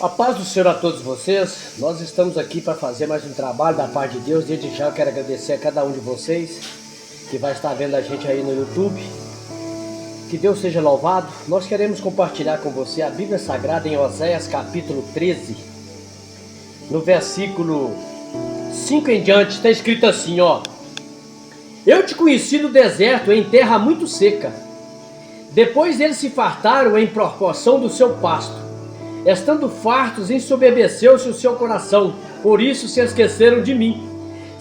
A paz do Senhor a todos vocês. Nós estamos aqui para fazer mais um trabalho da parte de Deus. Desde já eu quero agradecer a cada um de vocês que vai estar vendo a gente aí no YouTube. Que Deus seja louvado. Nós queremos compartilhar com você a Bíblia Sagrada em Oséias capítulo 13. No versículo 5 em diante está escrito assim, ó: Eu te conheci no deserto, em terra muito seca. Depois eles se fartaram em proporção do seu pasto. Estando fartos, ensoberbeceu-se o seu coração, por isso se esqueceram de mim.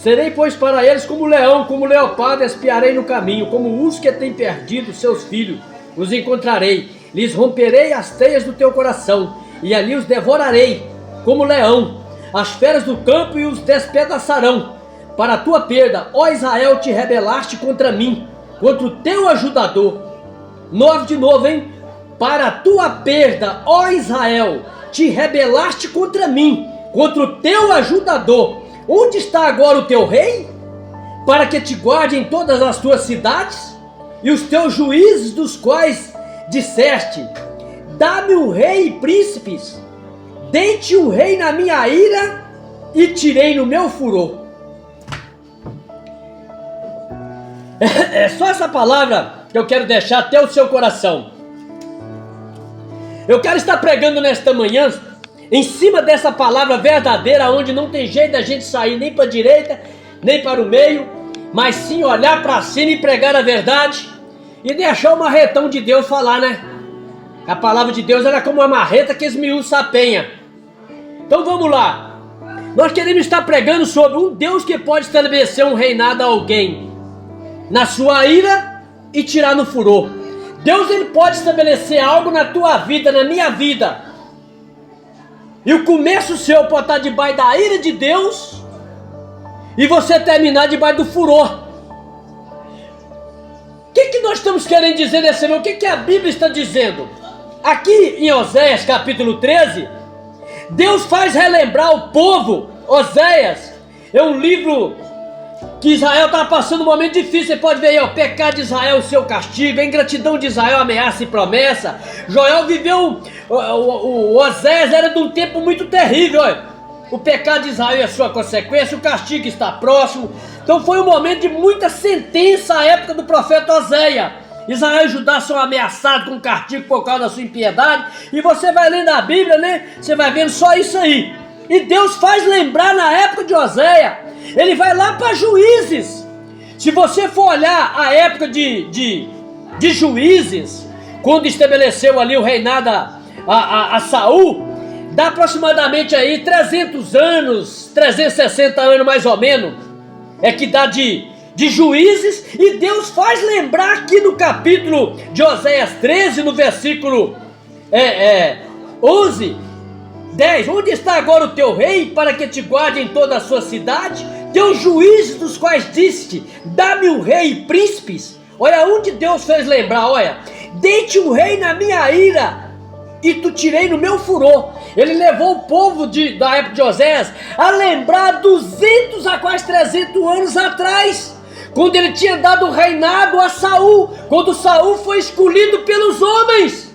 Serei, pois, para eles como leão, como leopardo espiarei no caminho, como urso que tem perdido seus filhos, os encontrarei, lhes romperei as teias do teu coração, e ali os devorarei, como leão, as feras do campo e os despedaçarão. Para a tua perda, ó Israel, te rebelaste contra mim, contra o teu ajudador. 9 de novo, hein? Para a tua perda, ó Israel, te rebelaste contra mim, contra o teu ajudador. Onde está agora o teu rei? Para que te guarde em todas as tuas cidades? E os teus juízes, dos quais disseste: dá-me um rei e príncipes, dei-te um rei na minha ira e tirei no meu furor. É só essa palavra que eu quero deixar até o seu coração. Eu quero estar pregando nesta manhã em cima dessa palavra verdadeira, onde não tem jeito da gente sair nem para a direita, nem para o meio, mas sim olhar para cima e pregar a verdade e deixar o marretão de Deus falar, né? A palavra de Deus era como uma marreta que esmiuça a penha. Então vamos lá. Nós queremos estar pregando sobre um Deus que pode estabelecer um reinado a alguém na sua ira e tirar no furor. Deus, ele pode estabelecer algo na tua vida, na minha vida, e o começo seu pode estar debaixo da ira de Deus e você terminar debaixo do furor. O que nós estamos querendo dizer nesse momento? O que a Bíblia está dizendo? Aqui em Oséias capítulo 13, Deus faz relembrar o povo. Oséias é um livro que Israel estava passando um momento difícil. Você pode ver aí, o pecado de Israel, o seu castigo, a ingratidão de Israel, ameaça e promessa. Joel viveu, o Oséias era de um tempo muito terrível, olha. O pecado de Israel e a sua consequência, o castigo está próximo. Então foi um momento de muita sentença à época do profeta Oséias. Israel e Judá são ameaçados com castigo por causa da sua impiedade. E você vai lendo a Bíblia, né? Você vai vendo só isso aí. E Deus faz lembrar na época de Oséias. Ele vai lá para Juízes. Se você for olhar a época de Juízes, quando estabeleceu ali o reinado a Saul, dá aproximadamente aí 300 anos, 360 anos mais ou menos, é que dá de Juízes. E Deus faz lembrar aqui no capítulo de Oséias 13, no versículo 11, 10, onde está agora o teu rei, para que te guarde em toda a sua cidade? Teus juízes, dos quais disse: dá-me um rei e príncipes. Olha onde Deus fez lembrar, olha: dei-te um rei na minha ira e tu tirei no meu furor. Ele levou o povo da época de Oséias a lembrar 200 a quase 300 anos atrás, quando ele tinha dado o reinado a Saul, quando Saul foi escolhido pelos homens.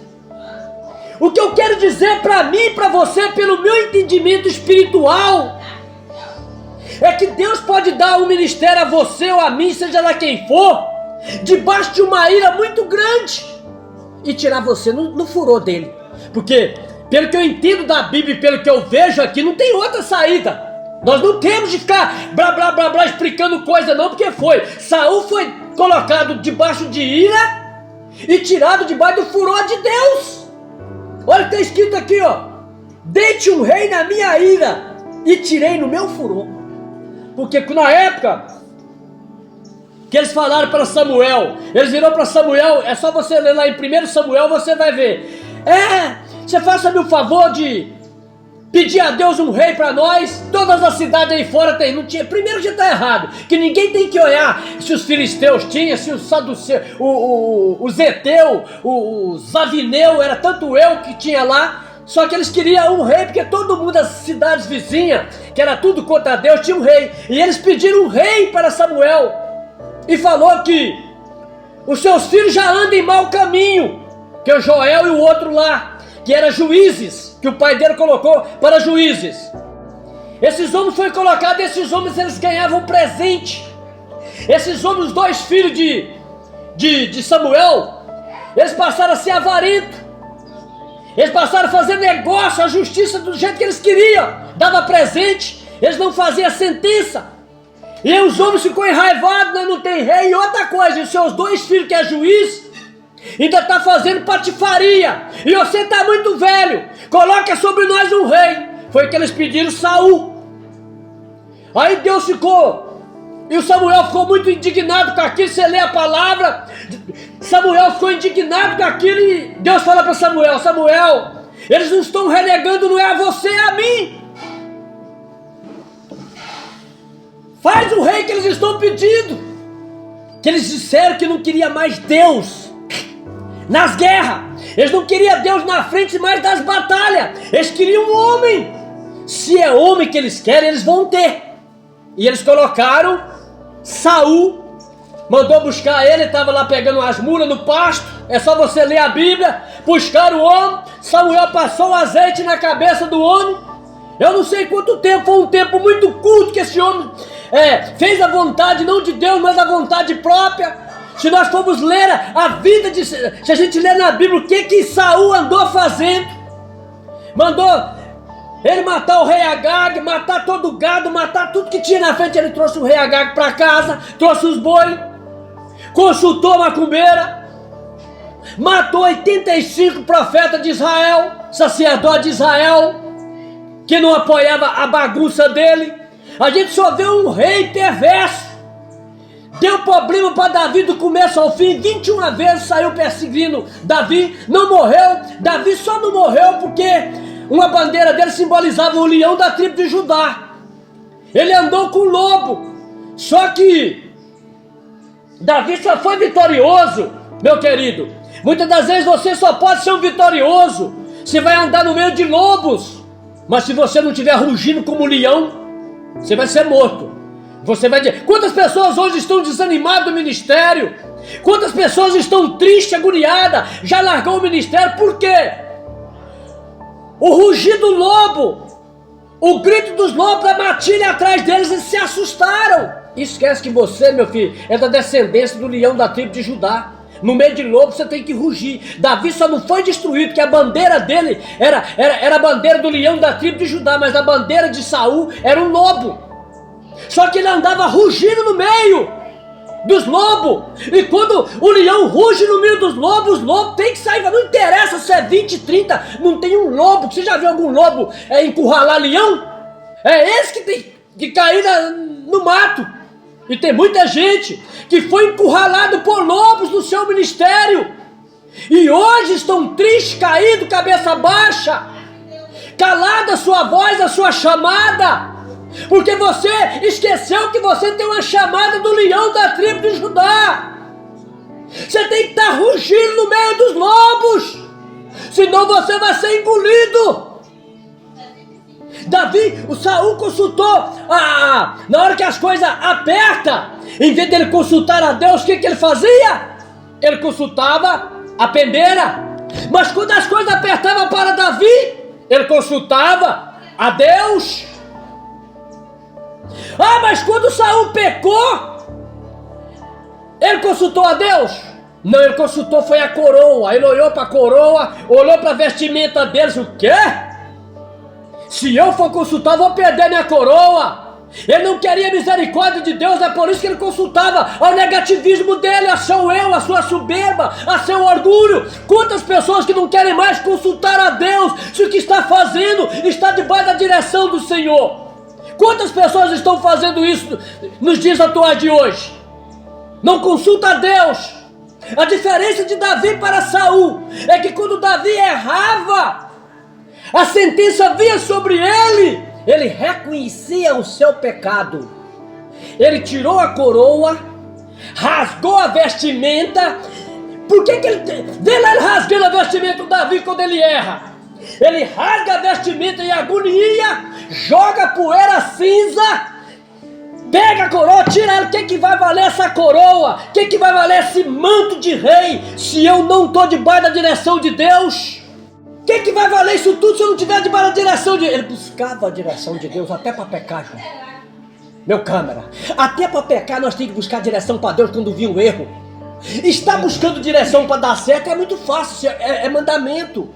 O que eu quero dizer para mim e para você, pelo meu entendimento espiritual, é que Deus pode dar um ministério a você ou a mim, seja lá quem for, debaixo de uma ira muito grande, e tirar você no furor dele. Porque, pelo que eu entendo da Bíblia e pelo que eu vejo aqui, não tem outra saída. Nós não temos de ficar blá blá blá blá explicando coisa não, porque Saul foi colocado debaixo de ira e tirado debaixo do furor de Deus. Olha o que está escrito aqui, ó: dei-te um rei na minha ira e tirei no meu furor. Porque na época que eles falaram para Samuel, eles viram para Samuel, é só você ler lá em 1 Samuel, você vai ver: você faça-me o favor de pedir a Deus um rei para nós. Todas as cidades aí fora tem, não tinha. Primeiro já está errado, que ninguém tem que olhar se os filisteus tinham, se os saduceus, os Zeteu, os Avineu, era tanto eu que tinha lá. Só que eles queriam um rei, porque todo mundo das cidades vizinhas, que era tudo contra Deus, tinha um rei. E eles pediram um rei para Samuel, e falou que os seus filhos já andam em mau caminho, que é o Joel e o outro lá, que era Juízes. que o pai dele colocou para juízes. Esses homens foram colocados, esses homens eles ganhavam um presente. Esses homens, os 2 filhos de Samuel, eles passaram a ser avarentos. Eles passaram a fazer negócio, a justiça do jeito que eles queriam. Dava presente, eles não faziam a sentença. E os homens ficou enraivados, nós não tem rei. E outra coisa, os seus 2 filhos que é juiz, ainda está fazendo patifaria. E você está muito velho, coloca sobre nós um rei. Foi que eles pediram Saul. Aí Deus ficou, e o Samuel ficou muito indignado com aquilo. Você lê a palavra, Samuel ficou indignado com aquilo. E Deus fala para Samuel: Samuel, eles não estão renegando, não é a você, é a mim. Faz o rei que eles estão pedindo. Que eles disseram que não queria mais Deus nas guerras. Eles não queriam Deus na frente mais das batalhas. Eles queriam um homem. Se é homem que eles querem, eles vão ter. E eles colocaram Saul. Mandou buscar ele, estava lá pegando as mulas no pasto. É só você ler a Bíblia. Buscaram o homem. Samuel passou o azeite na cabeça do homem. Eu não sei quanto tempo, foi um tempo muito curto que esse homem fez a vontade, não de Deus, mas a vontade própria. Se nós formos ler a vida se a gente ler na Bíblia o que Saul andou fazendo, mandou ele matar o rei Agag, matar todo o gado, matar tudo que tinha na frente. Ele trouxe o rei Agag para casa, trouxe os bois, consultou a macumbeira, matou 85 profetas de Israel, sacerdote de Israel, que não apoiava a bagunça dele. A gente só vê um rei perverso. Deu problema para Davi do começo ao fim, 21 vezes saiu perseguindo Davi, não morreu. Davi só não morreu porque uma bandeira dele simbolizava o leão da tribo de Judá. Ele andou com o lobo. Só que Davi só foi vitorioso, meu querido. Muitas das vezes você só pode ser um vitorioso se vai andar no meio de lobos. Mas se você não estiver rugindo como um leão, você vai ser morto. Você vai dizer: quantas pessoas hoje estão desanimadas do ministério? Quantas pessoas estão tristes, agoniadas, já largou o ministério? Por quê? O rugido do lobo, o grito dos lobos, a matilha atrás deles, eles se assustaram. Esquece que você, meu filho, é da descendência do leão da tribo de Judá. No meio de lobo você tem que rugir. Davi só não foi destruído porque a bandeira dele era a bandeira do leão da tribo de Judá, mas a bandeira de Saul era um lobo. Só que ele andava rugindo no meio dos lobos. E quando o leão ruge no meio dos lobos, os lobos tem que sair. Não interessa se é 20, 30, não tem um lobo. Você já viu algum lobo encurralar leão? É esse que tem que cair no mato. E tem muita gente que foi encurralado por lobos no seu ministério. E hoje estão tristes, caídos, cabeça baixa. Calada a sua voz, a sua chamada. Porque você esqueceu que você tem uma chamada do leão da tribo de Judá. Você tem que estar rugindo no meio dos lobos. Senão você vai ser engolido. Davi, o Saul consultou, na hora que as coisas apertam, em vez dele consultar a Deus, o que ele fazia? Ele consultava a pendeira. Mas quando as coisas apertavam para Davi, ele consultava a Deus. Mas quando Saul pecou, ele consultou a Deus? Não, ele consultou foi a coroa. Ele olhou para a coroa, olhou para a vestimenta deles. O quê? Se eu for consultar, vou perder minha coroa. Ele não queria a misericórdia de Deus, é por isso que ele consultava ao negativismo dele, a seu eu, a sua soberba, a seu orgulho. Quantas pessoas que não querem mais consultar a Deus, se o que está fazendo está debaixo da direção do Senhor? Quantas pessoas estão fazendo isso nos dias atuais de hoje? Não consulta a Deus. A diferença de Davi para Saul é que quando Davi errava, a sentença vinha sobre ele. Ele reconhecia o seu pecado. Ele tirou a coroa, rasgou a vestimenta. Por que ele... Vê lá ele rasgando a vestimenta do Davi quando ele erra. Ele rasga a vestimenta em agonia, joga poeira cinza, pega a coroa, tira ela. O que vai valer essa coroa? O que vai valer esse manto de rei se eu não estou debaixo da direção de Deus? Que vai valer isso tudo se eu não tiver debaixo da direção de... Ele buscava a direção de Deus até para pecar, João. Meu câmera, até para pecar nós temos que buscar direção para Deus quando vir um erro. Estar buscando direção para dar certo é muito fácil, é mandamento.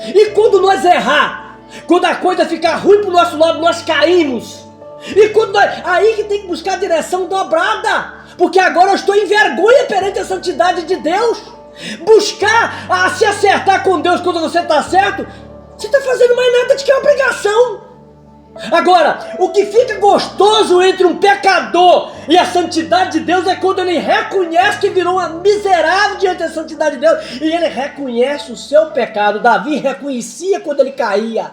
E quando nós errar, quando a coisa ficar ruim pro nosso lado, nós caímos. E quando aí que tem que buscar direção dobrada. Porque agora eu estou em vergonha perante a santidade de Deus. Buscar se acertar com Deus quando você está certo, você está fazendo mais nada de que uma obrigação. Agora, o que fica gostoso entre um pecador e a santidade de Deus é quando ele reconhece que virou uma miserável diante da santidade de Deus e ele reconhece o seu pecado. Davi reconhecia quando ele caía,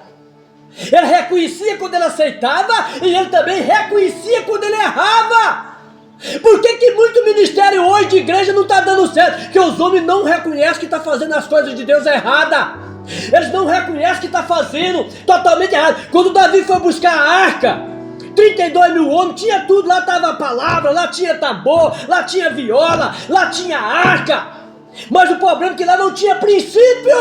ele reconhecia quando ele aceitava e ele também reconhecia quando ele errava. Por que muito ministério hoje de igreja não está dando certo? Porque os homens não reconhecem que está fazendo as coisas de Deus errada. Eles não reconhecem que está fazendo totalmente errado. Quando Davi foi buscar a arca, 32 mil homens, tinha tudo, lá estava a palavra, lá tinha tambor, lá tinha viola, lá tinha arca. Mas o problema é que lá não tinha princípio.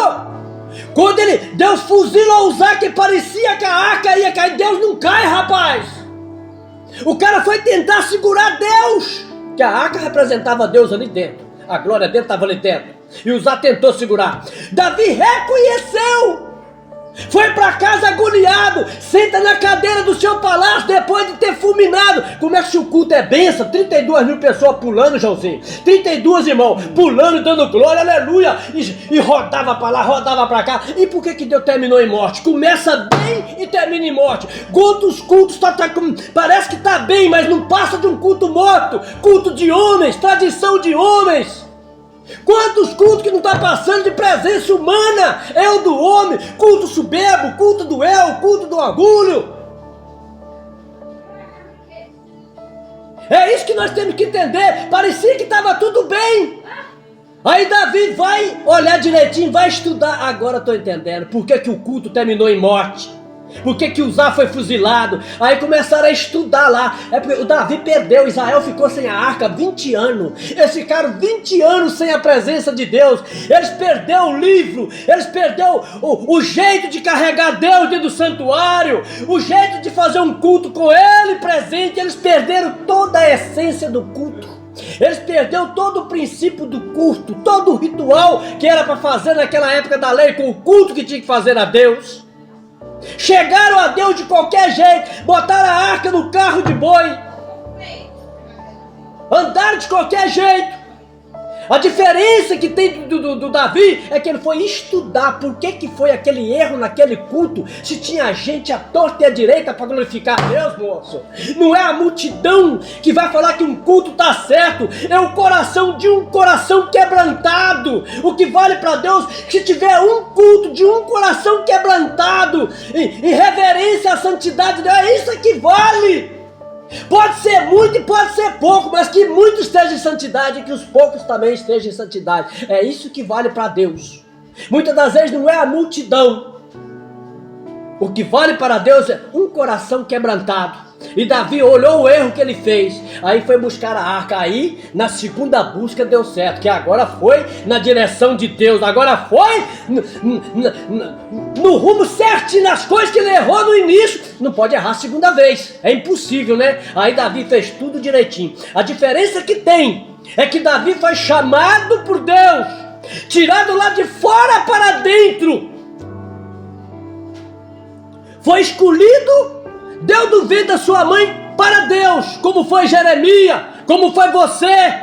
Quando Deus fuzilou Uzá, que parecia que a arca ia cair, Deus não cai, rapaz. O cara foi tentar segurar Deus, que a arca representava Deus ali dentro, a glória dele estava ali dentro, e Uzá tentou segurar. Davi reconheceu, foi para casa agoniado, senta na cadeira do seu palácio depois de ter fulminado. Como é que o culto é bênção? 32 mil pessoas pulando, Joãozinho, 32 irmãos pulando, dando glória, aleluia, e rodava para lá, rodava para cá. E por que Deus terminou em morte? Começa bem e termina em morte. Quantos cultos parece que está bem, mas não passa de um culto morto, culto de homens, tradição de homens. Quantos cultos que não está passando de presença humana? É o do homem, culto soberbo, culto do eu, culto do orgulho. É isso que nós temos que entender. Parecia que estava tudo bem. Aí Davi vai olhar direitinho, vai estudar. Agora estou entendendo por que o culto terminou em morte. Por que Uzá foi fuzilado? Aí começaram a estudar lá. É porque o Davi perdeu, Israel ficou sem a arca 20 anos. Eles ficaram 20 anos sem a presença de Deus. Eles perderam o livro, eles perderam o jeito de carregar Deus dentro do santuário, o jeito de fazer um culto com Ele presente. Eles perderam toda a essência do culto. Eles perderam todo o princípio do culto, todo o ritual que era para fazer naquela época da lei, com o culto que tinha que fazer a Deus. Chegaram a Deus de qualquer jeito, botaram a arca no carro de boi, andaram de qualquer jeito. A diferença que tem do Davi é que ele foi estudar por que foi aquele erro naquele culto, se tinha gente à torta e à direita para glorificar a Deus, moço. Não é a multidão que vai falar que um culto está certo, é o coração de um coração quebrantado. O que vale para Deus, se tiver um culto de um coração quebrantado, em reverência à santidade de Deus, é isso que vale. Pode ser muito e pode ser pouco, mas que muitos estejam em santidade e que os poucos também estejam em santidade. É isso que vale para Deus. Muitas das vezes não é a multidão. O que vale para Deus é um coração quebrantado. E Davi olhou o erro que ele fez, aí foi buscar a arca. Aí na segunda busca deu certo, que agora foi na direção de Deus, agora foi no rumo certo, nas coisas que ele errou no início. Não pode errar a segunda vez, é impossível, né? Aí Davi fez tudo direitinho. A diferença que tem é que Davi foi chamado por Deus, tirado lá de fora para dentro, foi escolhido. Deu do ventre da sua mãe para Deus, como foi Jeremias, como foi você.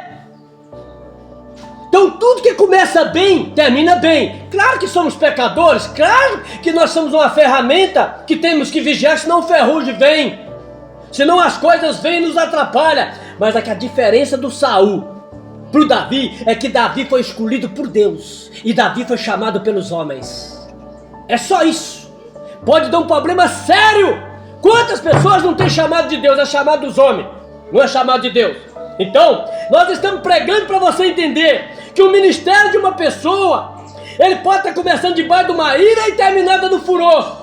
Então tudo que começa bem, termina bem. Claro que somos pecadores, claro que nós somos uma ferramenta que temos que vigiar, senão o ferrugem vem, senão as coisas vêm e nos atrapalham. Mas é que a diferença do Saul para o Davi é que Davi foi escolhido por Deus e Davi foi chamado pelos homens. É só isso. Pode dar um problema sério. Quantas pessoas não têm chamado de Deus? É chamado dos homens, não é chamado de Deus. Então, nós estamos pregando para você entender que o ministério de uma pessoa, ele pode estar começando debaixo de uma ira e terminando no furor.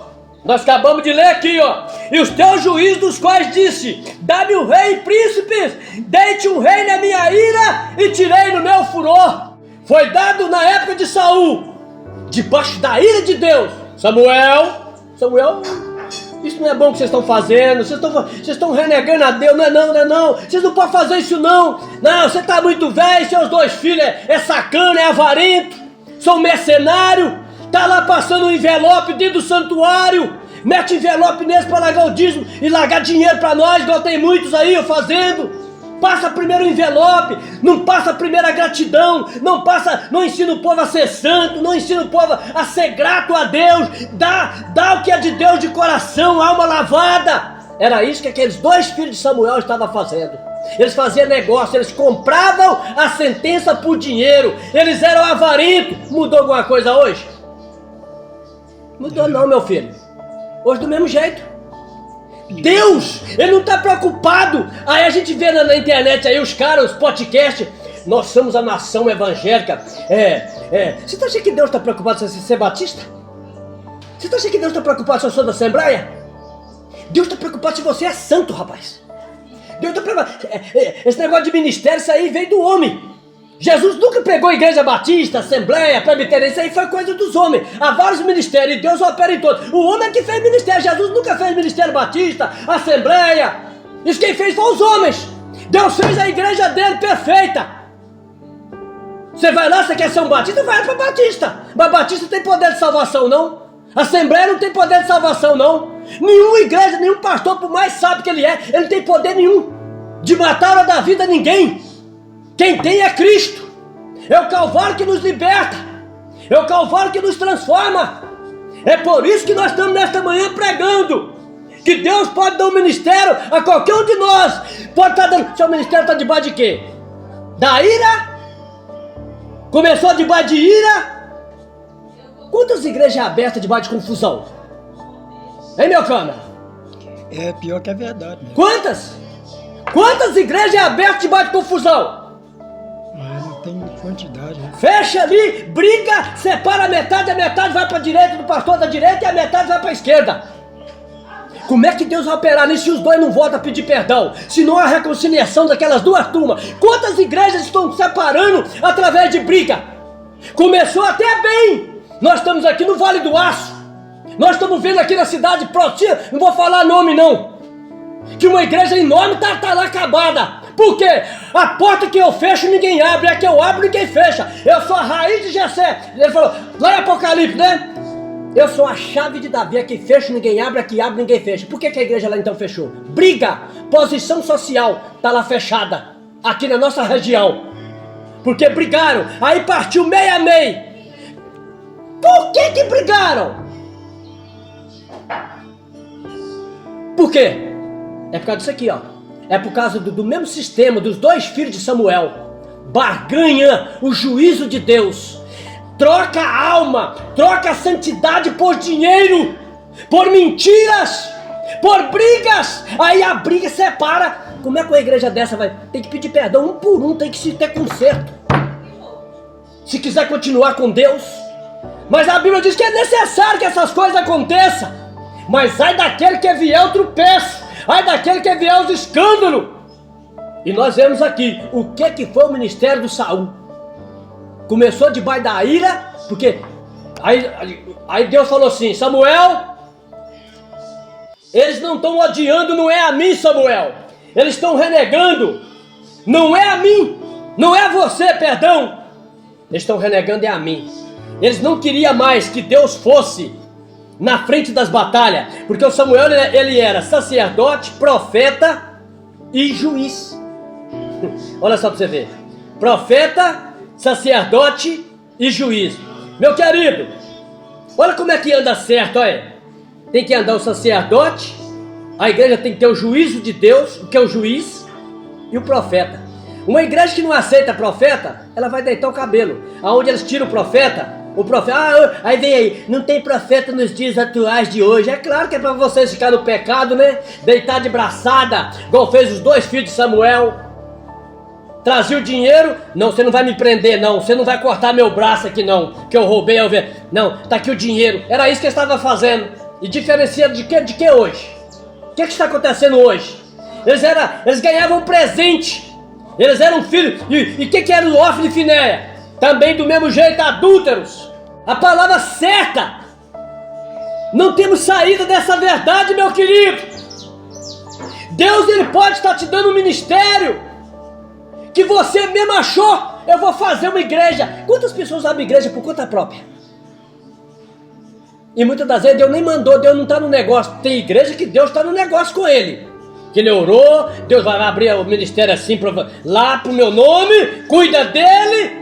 Nós acabamos de ler aqui, ó. E os teus juízes, dos quais disse: dá-me um rei e príncipes, dei-te um rei na minha ira e tirei no meu furor. Foi dado na época de Saul. debaixo da ira de Deus. Samuel, isso não é bom o que vocês estão fazendo, vocês estão renegando a Deus, não é não, vocês não podem fazer isso não, você está muito velho, seus 2 filhos é sacana, é avarento, são mercenário, tá lá passando um envelope dentro do santuário, mete envelope nesse para largar o dízimo e largar dinheiro para nós, igual tem muitos aí fazendo. Passa primeiro o envelope, não passa a primeira gratidão, não ensina o povo a ser santo, não ensina o povo a ser grato a Deus, dá o que é de Deus de coração, alma lavada. Era isso que aqueles 2 filhos de Samuel estavam fazendo. Eles faziam negócio, eles compravam a sentença por dinheiro, eles eram avarentos. Mudou alguma coisa hoje? Mudou não, meu filho. Hoje do mesmo jeito. Deus, Ele não está preocupado. Aí a gente vê na internet aí os caras, os podcasts. Nós somos a nação evangélica. Você está achando que Deus está preocupado em você ser batista? Você está achando que Deus está preocupado se eu sou da Assembleia? Deus está preocupado se você é santo, rapaz. Deus está preocupado. Esse negócio de ministério, isso aí veio do homem. Jesus nunca pegou igreja batista, assembleia, presbiteriana, isso aí foi coisa dos homens. Há vários ministérios e Deus opera em todos. O homem é que fez ministério, Jesus nunca fez ministério batista, assembleia. Isso quem fez foi os homens. Deus fez a igreja dele perfeita. Você vai lá, você quer ser um batista, vai para batista. Mas batista tem poder de salvação não. Assembleia não tem poder de salvação não. Nenhuma igreja, nenhum pastor, por mais sábio que ele não tem poder nenhum de matar a hora da vida ninguém. Quem tem é Cristo, é o Calvário que nos liberta, é o Calvário que nos transforma. É por isso que nós estamos nesta manhã pregando, que Deus pode dar um ministério a qualquer um de nós, pode estar dando, seu ministério está debaixo de quê? Da ira? Começou debaixo de ira? Quantas igrejas abertas debaixo de confusão? Hein, meu câmera? É pior que a verdade, né? Quantas igrejas abertas debaixo de confusão? Não tem quantidade, né? Fecha ali, briga, separa a metade vai para a direita do pastor da direita e a metade vai para a esquerda. Como é que Deus vai operar nisso se os dois não voltam a pedir perdão? Se não há reconciliação daquelas 2 turmas? Quantas igrejas estão separando através de briga? Começou até bem. Nós estamos aqui no Vale do Aço. Nós estamos vendo aqui na cidade próxima, não vou falar nome não, que uma igreja enorme tá lá acabada. Por quê? A porta que eu fecho ninguém abre, a que eu abro ninguém fecha. Eu sou a raiz de Jessé. Ele falou, lá em Apocalipse, né? Eu sou a chave de Davi, a que fecha ninguém abre, a que abre ninguém fecha. Por que a igreja lá então fechou? Briga, posição social, tá lá fechada, aqui na nossa região. Porque brigaram, aí partiu meio a meio. Por que brigaram? Por quê? É por causa disso aqui, ó. É por causa do mesmo sistema dos 2 filhos de Samuel. Barganha o juízo de Deus. Troca a alma, troca a santidade por dinheiro, por mentiras, por brigas. Aí a briga separa. Como é que uma igreja dessa vai? Tem que pedir perdão um por um, tem que se ter conserto. Se quiser continuar com Deus. Mas a Bíblia diz que é necessário que essas coisas aconteçam. Mas ai daquele que vier o tropeço, ai daquele que vier os escândalos. E nós vemos aqui o que foi o ministério do Saul. Começou debaixo da ira, porque aí Deus falou assim, Samuel, eles não estão odiando, não é a mim, Samuel. Eles estão renegando, não é a mim, não é a você, perdão. Eles estão renegando é a mim. Eles não queriam mais que Deus fosse na frente das batalhas, porque o Samuel ele era sacerdote, profeta e juiz. Olha só para você ver, profeta, sacerdote e juiz. Meu querido, olha como é que anda certo, olha. Tem que andar o sacerdote, a igreja tem que ter o juízo de Deus, que é o juiz, e o profeta. Uma igreja que não aceita profeta, ela vai deitar o cabelo. Aonde eles tiram o profeta, aí vem aí, não tem profeta nos dias atuais de hoje. É claro que é para vocês ficar no pecado, né? Deitar de braçada, igual fez os 2 filhos de Samuel. Trazia o dinheiro, não, você não vai me prender não, você não vai cortar meu braço aqui não, que eu roubei, não, tá aqui o dinheiro. Era isso que eles estavam fazendo. E diferencia de que hoje? O que está acontecendo hoje? Eles ganhavam presente. Eles eram filhos. E o que era o Ofni e Finéia? Também do mesmo jeito, adúlteros. A palavra certa. Não temos saída dessa verdade, meu querido. Deus, ele pode estar te dando um ministério que você mesmo achou. Eu vou fazer uma igreja. Quantas pessoas abrem igreja por conta própria? E muitas das vezes Deus nem mandou, Deus não está no negócio. Tem igreja que Deus está no negócio com ele. Que ele orou, Deus vai abrir o ministério assim lá pro meu nome, cuida dele.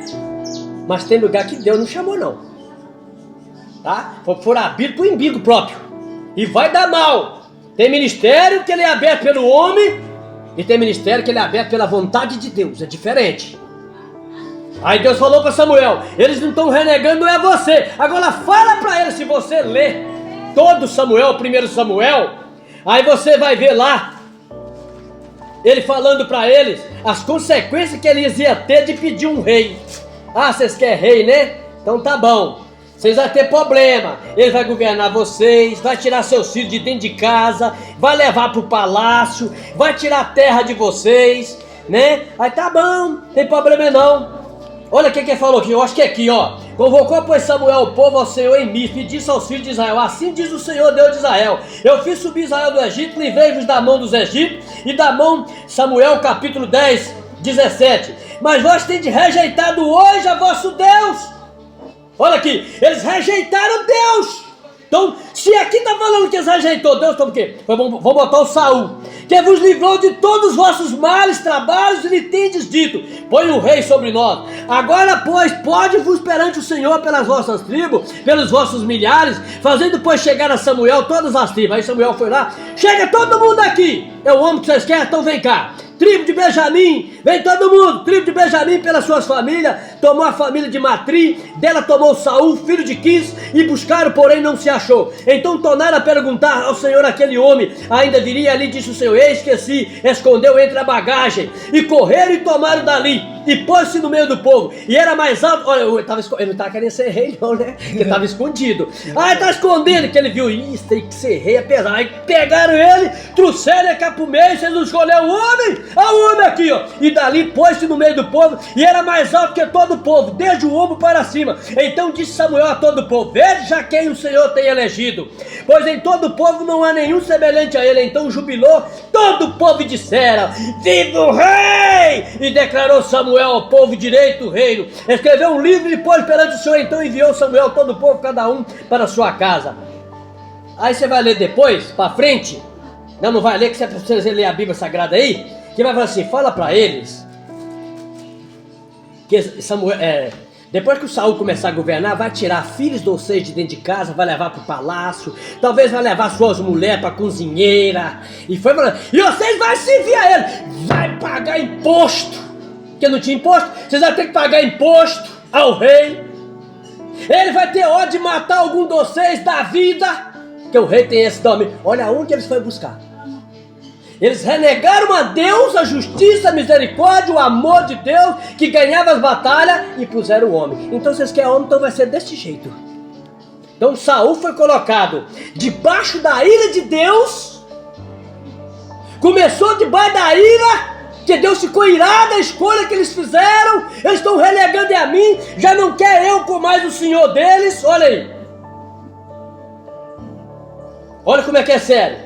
Mas tem lugar que Deus não chamou não. Tá? For abrir pro embigo próprio. E vai dar mal. Tem ministério que ele é aberto pelo homem e tem ministério que ele é aberto pela vontade de Deus. É diferente. Aí Deus falou para Samuel, eles não estão renegando, não é você. Agora fala para eles, se você ler todo Samuel, 1 Samuel, aí você vai ver lá, ele falando para eles, as consequências que eles iam ter de pedir um rei. Ah, vocês querem rei, né? Então tá bom. Vocês vão ter problema. Ele vai governar vocês, vai tirar seus filhos de dentro de casa, vai levar para o palácio, vai tirar a terra de vocês, né? Aí tá bom, não tem problema não. Olha o que ele falou aqui, eu acho que é aqui, ó. Convocou, pois, Samuel o povo ao Senhor em Mispa e disse aos filhos de Israel, assim diz o Senhor Deus de Israel, eu fiz subir Israel do Egito, livrei-vos da mão dos egípcios e da mão, Samuel capítulo 10, 17. Mas vós tendes rejeitado hoje a vosso Deus. Olha aqui, eles rejeitaram Deus. Então, se aqui está falando que eles rejeitou Deus, então o quê? Vamos botar o Saul, que vos livrou de todos os vossos males, trabalhos, e lhe tendes dito, põe um rei sobre nós. Agora, pois, pode-vos perante o Senhor pelas vossas tribos, pelos vossos milhares, fazendo, pois, chegar a Samuel todas as tribos. Aí Samuel foi lá, chega todo mundo aqui, é o homem que vocês querem, então vem cá. Tribo de Benjamim, vem todo mundo, tribo de Benjamim pelas suas famílias, tomou a família de Matri, dela tomou Saul, filho de Quis, e buscaram, porém não se achou. Então tornaram a perguntar ao Senhor aquele homem, ainda viria ali, disse o Senhor, eis que se escondeu entre a bagagem, e correram e tomaram dali, e pôs-se no meio do povo, e era mais alto, olha, ele não estava querendo ser rei não, né, ele estava escondido, aí está escondendo, que ele viu, isso tem que ser rei, apesar, aí pegaram ele, trouxeram ele cá pro meio, vocês não escolheram o homem? Olha o homem aqui, ó, e dali pôs-se no meio do povo, e era mais alto que todo o povo, desde o ombro para cima. Então disse Samuel a todo o povo, veja quem o Senhor tem elegido, pois em todo o povo não há nenhum semelhante a ele. Então jubilou todo o povo e disseram, viva o rei! E declarou Samuel ao povo direito o reino, escreveu um livro e pôs perante o Senhor. Então enviou Samuel todo o povo, cada um para a sua casa. Aí você vai ler depois, para frente, não vai ler, que você precisa ler a Bíblia Sagrada aí, que vai falar assim, fala para eles que Samuel, depois que o Saul começar a governar, vai tirar filhos de vocês de dentro de casa, vai levar para o palácio, talvez vai levar suas mulheres para cozinheira, e foi falando, e vocês vão servir a ele, vai pagar imposto, porque não tinha imposto, vocês vão ter que pagar imposto ao rei, ele vai ter ódio de matar algum de vocês da vida, que o rei tem esse nome. Olha onde eles foram buscar. Eles renegaram a Deus, a justiça, a misericórdia, o amor de Deus, que ganhava as batalhas, e puseram o homem. Então vocês querem homem, então vai ser desse jeito. Então Saul foi colocado debaixo da ira de Deus, começou debaixo da ira, que Deus ficou irado da escolha que eles fizeram, eles estão renegando a mim, já não quer eu com mais o Senhor deles, olha aí. Olha como é que é sério.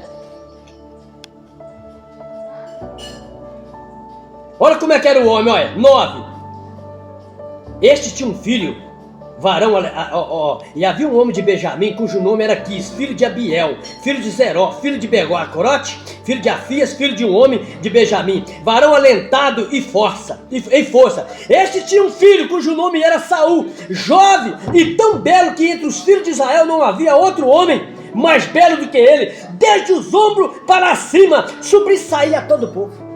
Olha como é que era o homem, olha, 9. Este tinha um filho, varão, e havia um homem de Benjamim, cujo nome era Quis, filho de Abiel, filho de Zeró, filho de Begor-Corote, filho de Afias, filho de um homem de Benjamim, varão alentado e força. Este tinha um filho, cujo nome era Saul, jovem e tão belo que entre os filhos de Israel não havia outro homem mais belo do que ele, desde os ombros para cima, sobressaía todo o povo.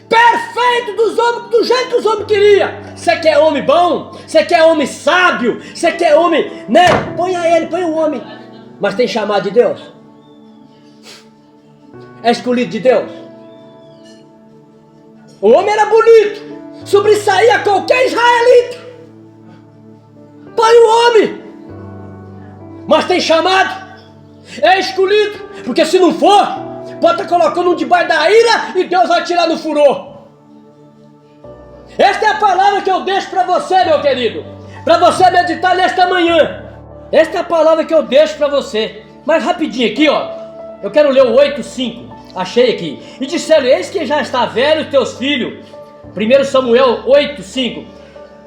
Perfeito dos homens, do jeito que os homens queriam. Você quer homem bom? Você quer homem sábio? Você quer homem, né? Põe a ele, põe o homem. Mas tem chamado de Deus? É escolhido de Deus? O homem era bonito, sobressaía qualquer israelita. Põe o homem. Mas tem chamado? É escolhido? Porque se não for, pode estar colocando um debaixo da ira e Deus vai tirar no furor. Esta é a palavra que eu deixo para você, meu querido. para você meditar nesta manhã. Esta é a palavra que eu deixo para você. Mas rapidinho aqui, ó. Eu quero ler o 8:5. Achei aqui. E disseram: eis que já está velho teus filhos. 1 Samuel 8:5.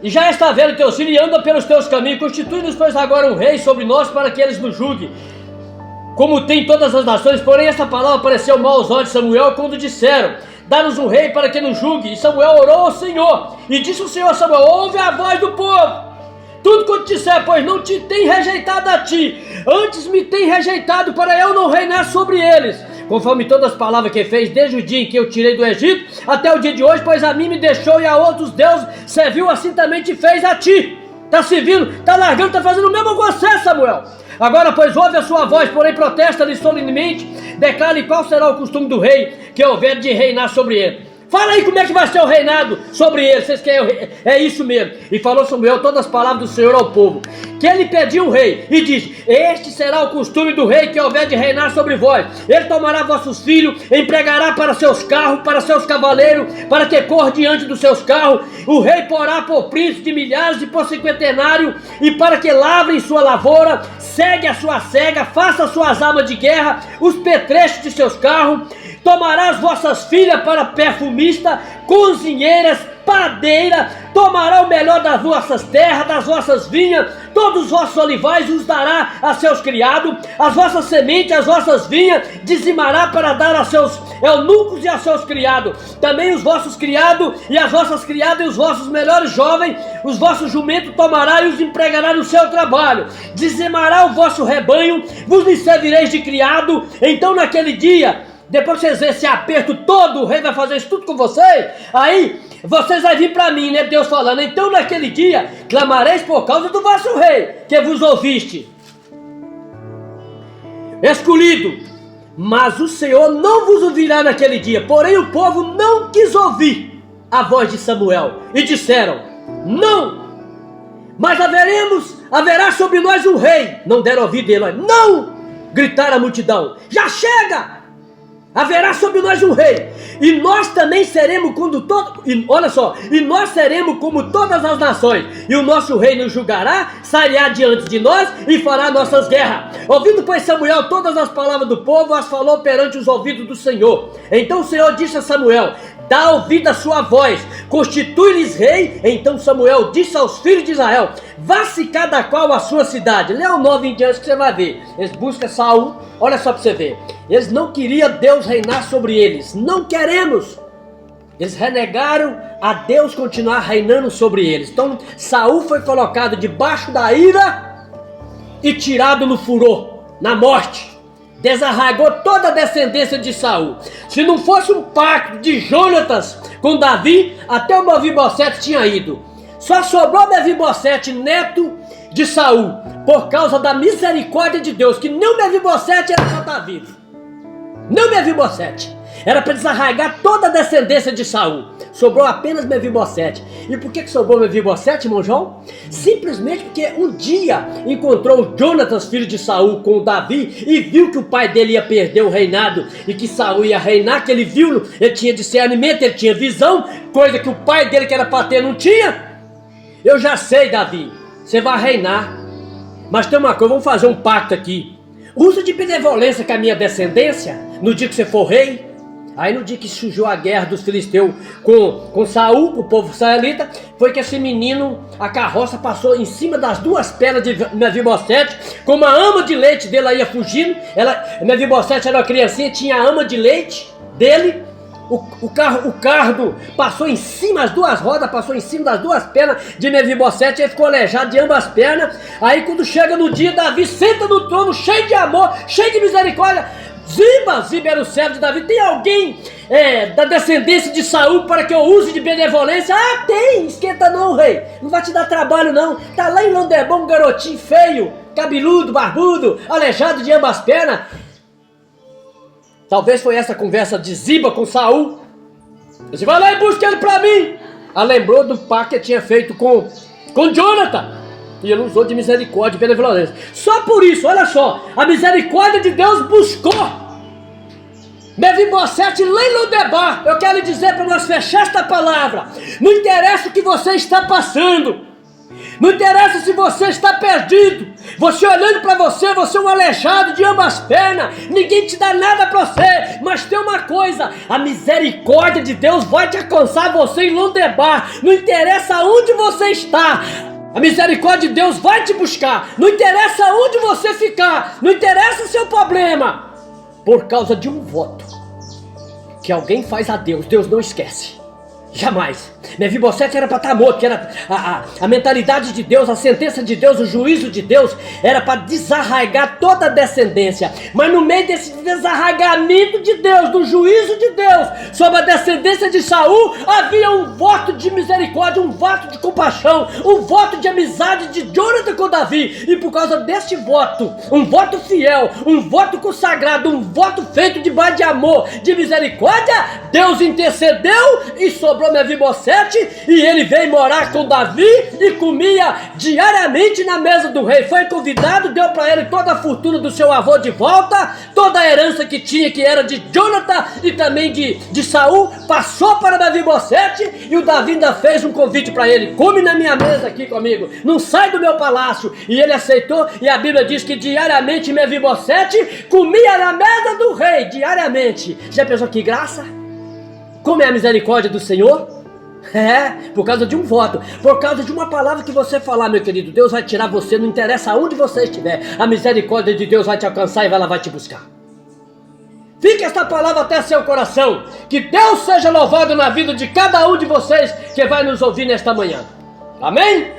E já está velho teus filhos e anda pelos teus caminhos. Constitui-nos, pois, agora um rei sobre nós, para que eles nos julguem, como tem todas as nações. Porém esta palavra pareceu mal aos olhos de Samuel, quando disseram: dá-nos um rei para que nos julgue. E Samuel orou ao Senhor, e disse o Senhor a Samuel: ouve a voz do povo, tudo quanto disser, pois não te tem rejeitado a ti, antes me tem rejeitado, para eu não reinar sobre eles, conforme todas as palavras que fez, desde o dia em que eu tirei do Egito, até o dia de hoje, pois a mim me deixou e a outros deuses serviu, assim também te fez a ti. Tá servindo, tá largando, tá fazendo o mesmo com você, Samuel. Agora, pois, ouve a sua voz, porém protesta-lhe solenemente, declare qual será o costume do rei que houver de reinar sobre ele. Fala aí como é que vai ser o reinado sobre ele, vocês querem, é isso mesmo. E falou Samuel todas as palavras do Senhor ao povo, que ele pediu um rei, e diz: este será o costume do rei que houver de reinar sobre vós. Ele tomará vossos filhos, empregará para seus carros, para seus cavaleiros, para que corra diante dos seus carros. O rei porá por príncipe de milhares e por cinquentenário, e para que lavrem sua lavoura, segue a sua cega, faça suas armas de guerra, os petrechos de seus carros. Tomará as vossas filhas para perfumista, cozinheiras, padeira. Tomará o melhor das vossas terras, das vossas vinhas, todos os vossos olivais os dará a seus criados, as vossas sementes, as vossas vinhas, dizimará para dar a seus eunucos e a seus criados. Também os vossos criados e as vossas criadas e os vossos melhores jovens, os vossos jumentos tomará e os empregará no seu trabalho. Dizimará o vosso rebanho, vos lhe servireis de criado. Então naquele dia, depois que vocês verem esse aperto todo, o rei vai fazer isso tudo com vocês, aí vocês vão vir para mim, né? Deus falando: então naquele dia clamareis por causa do vosso rei, que vos ouviste, escolhido. Mas o Senhor não vos ouvirá naquele dia. Porém o povo não quis ouvir a voz de Samuel, e disseram: não, mas haverá sobre nós um rei. Não deram ouvido dele. Não, gritaram a multidão: já chega! Haverá sobre nós um rei, e nós também seremos e nós seremos como todas as nações, e o nosso rei nos julgará, sairá diante de nós e fará nossas guerras. Ouvindo, pois, Samuel todas as palavras do povo, as falou perante os ouvidos do Senhor. Então o Senhor disse a Samuel: dá ouvido à sua voz, constitui-lhes rei. Então Samuel disse aos filhos de Israel: vá-se cada qual à sua cidade. Lê o 9 em diante que você vai ver. Eles buscam Saul, olha só para você ver. Eles não queriam Deus reinar sobre eles. Não queremos. Eles renegaram a Deus continuar reinando sobre eles. Então Saul foi colocado debaixo da ira e tirado no furor, na morte. Desarraigou toda a descendência de Saul. Se não fosse um pacto de Jonatas com Davi, até o Mefibosete tinha ido. Só sobrou Mefibosete, neto de Saul, por causa da misericórdia de Deus, que nem o Mefibosete era para estar vivo. Não Mefibosete. Era para desarraigar toda a descendência de Saul. Sobrou apenas Mefibosete. E por que sobrou Mefibosete, irmão João? Simplesmente porque um dia encontrou Jonatas, filho de Saul, com Davi, e viu que o pai dele ia perder o reinado e que Saul ia reinar, que ele viu, ele tinha discernimento, ele tinha visão, coisa que o pai dele, que era para ter, não tinha. Eu já sei, Davi, você vai reinar, mas tem uma coisa, vamos fazer um pacto aqui. Usa de benevolência com a minha descendência no dia que você for rei. Aí no dia que surgiu a guerra dos filisteus com Saul, com o povo israelita, foi que esse menino, a carroça passou em cima das duas pernas de Mefibosete, como a ama de leite dele ia fugindo. Mefibosete era uma criancinha, tinha a ama de leite dele. O carro passou em cima, as duas rodas passou em cima das duas pernas de Mefibosete, ele ficou aleijado de ambas as pernas. Aí quando chega no dia, Davi senta no trono, cheio de amor, cheio de misericórdia. Ziba era o servo de Davi. Tem alguém da descendência de Saul para que eu use de benevolência? Ah, tem, esquenta não, rei, não vai te dar trabalho não. Tá lá em Londerbom um garotinho feio, cabeludo, barbudo, aleijado de ambas as pernas. Talvez foi essa conversa de Ziba com Saul. Você vai lá e busca ele pra mim. Ela lembrou do pacto que tinha feito com Jonathan. E ele usou de misericórdia e benevolência. Só por isso, olha só, a misericórdia de Deus buscou Mefibosete lá em Lodebar. Eu quero lhe dizer para nós fechar esta palavra: não interessa o que você está passando, Não interessa se você está perdido. Você olhando para você, você é um aleijado de ambas pernas. Ninguém te dá nada para você. Mas tem uma coisa, a misericórdia de Deus vai te alcançar você em Lodebar. Não interessa onde você está. A misericórdia de Deus vai te buscar. Não interessa onde você ficar. Não interessa o seu problema. Por causa de um voto que alguém faz a Deus, Deus não esquece. Jamais. Mefibosete era para estar morto, que era a mentalidade de Deus, a sentença de Deus, o juízo de Deus, era para desarraigar toda a descendência. Mas no meio desse desarraigamento de Deus, do juízo de Deus, sobre a descendência de Saul, havia um voto de misericórdia, um voto de compaixão, um voto de amizade de Jonathan com Davi. E por causa deste voto, um voto fiel, um voto consagrado, um voto feito debaixo de amor, de misericórdia, Deus intercedeu e sobrou Mefibosete, e ele veio morar com Davi e comia diariamente na mesa do rei. Foi convidado, deu para ele toda a fortuna do seu avô de volta, toda a herança que tinha, que era de Jonathan e também de Saul, passou para Mefibosete, e o Davi ainda fez um convite para ele: come na minha mesa aqui comigo, não sai do meu palácio. E ele aceitou, e a Bíblia diz que diariamente Mefibosete comia na mesa do rei, diariamente. Já pensou que graça? Como é a misericórdia do Senhor? É, por causa de um voto, por causa de uma palavra que você falar, meu querido, Deus vai tirar você, não interessa aonde você estiver, a misericórdia de Deus vai te alcançar e ela vai te buscar. Fique esta palavra até seu coração, que Deus seja louvado na vida de cada um de vocês que vai nos ouvir nesta manhã. Amém?